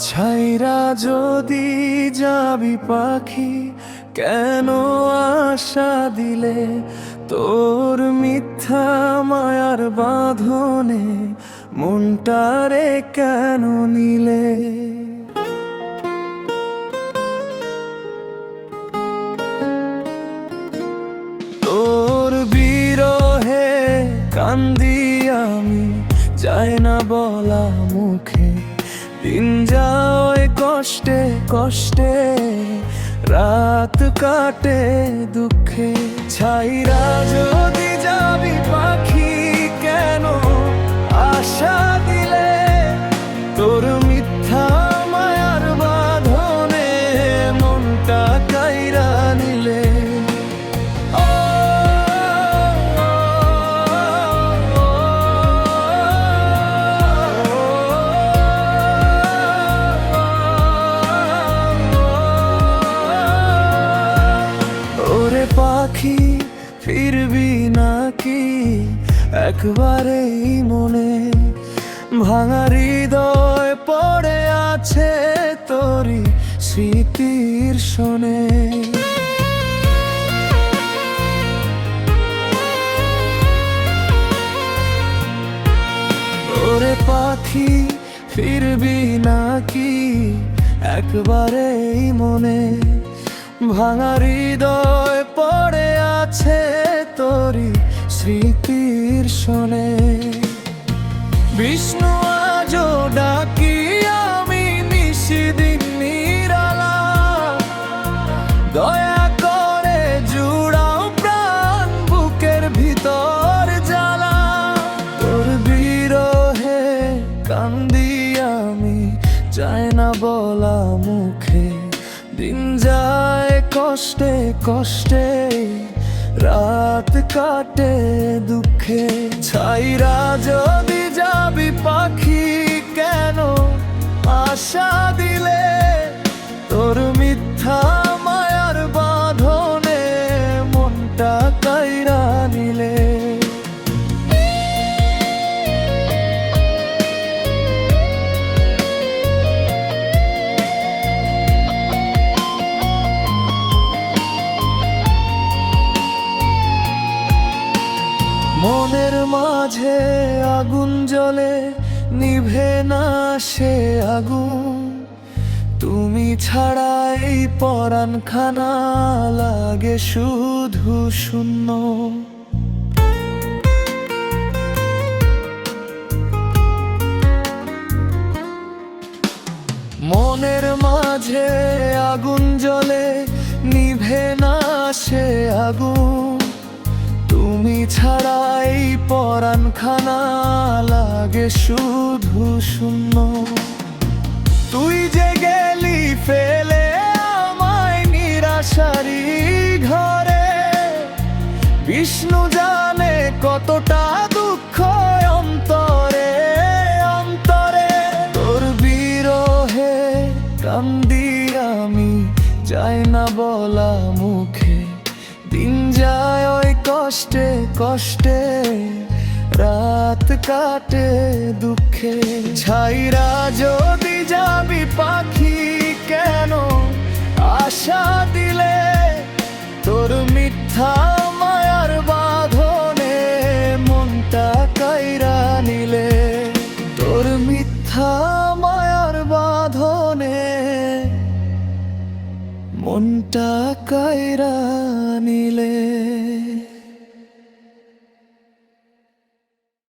ছাইরা যদি যাবি পাখি, কেন আশা দিলে? তোর মিথ্যা মায়ার বাঁধনে মনটারে কেন নিলে? তোর বিরহে কান্দি আমি, যায় না বলা মুখে। দিন যায় কষ্টে কষ্টে, রাত কাটে দুঃখে। ছাইরা যদি যাবি পাখি, কেন আশা দিলে? তোর মিথ্যা মায়ার বাঁধনে মনটা কাইরা নিলে। ওরে পাখি, ফিরবি নাকি একবারেই মনে? ভাঙা হৃদয় পড়ে আছে তোরই স্মৃতির শোনে। ওরে পাখি, ফিরবি নাকি একবারেই মনে? ভাঙা হৃদয় পড়ে আছে তোরই স্মৃতির শোনে। বিষ্ণু আজও ডাকি আমি নিশিদিন নিরালা, দয়া করে জুড়াও প্রাণ বুকের ভিতর জ্বালা। তোর বিরহে কান্দি আমি, যায় না বলা মুখে। দিন যায় কষ্টে কষ্টে, রাত কাটে দুঃখে। ছাইরা যদি যাবি পাখি, কেন আশা দিলে? তোর মিথ্যা মায়ার বাঁধনে মনটা কাইরা নিলে। মনের মাঝে আগুন জ্বলে, নিভে না সে আগুন। তুমি ছাড়াই পরাণখানা লাগে শুধু শূন্য। মনের মাঝে আগুন জ্বলে, নিভে না সে আগুন। তুমি ছাড়াই পরাণখানা লাগে শুধু শূন্য। তুই যে গেলি ফেলে আমায় নিরাশারি ঘরে, বিষ্ণু জানে কতটা দুঃখ অন্তরে অন্তরে। তোর বিরহে কান্দি আমি, যায় না বলা মুখে। দিন যায় ওই কষ্টে কষ্টে, রাত কাটে দুঃখে। ছাইরা যদি যাবি পাখি, কেন আশা দিলে? তোর মিথ্যা মায়ার বাঁধনে মনটা কাইরা নিলে। তোর মিথ্যা মায়ার বাঁধনে মনটা কাইরা নিলে।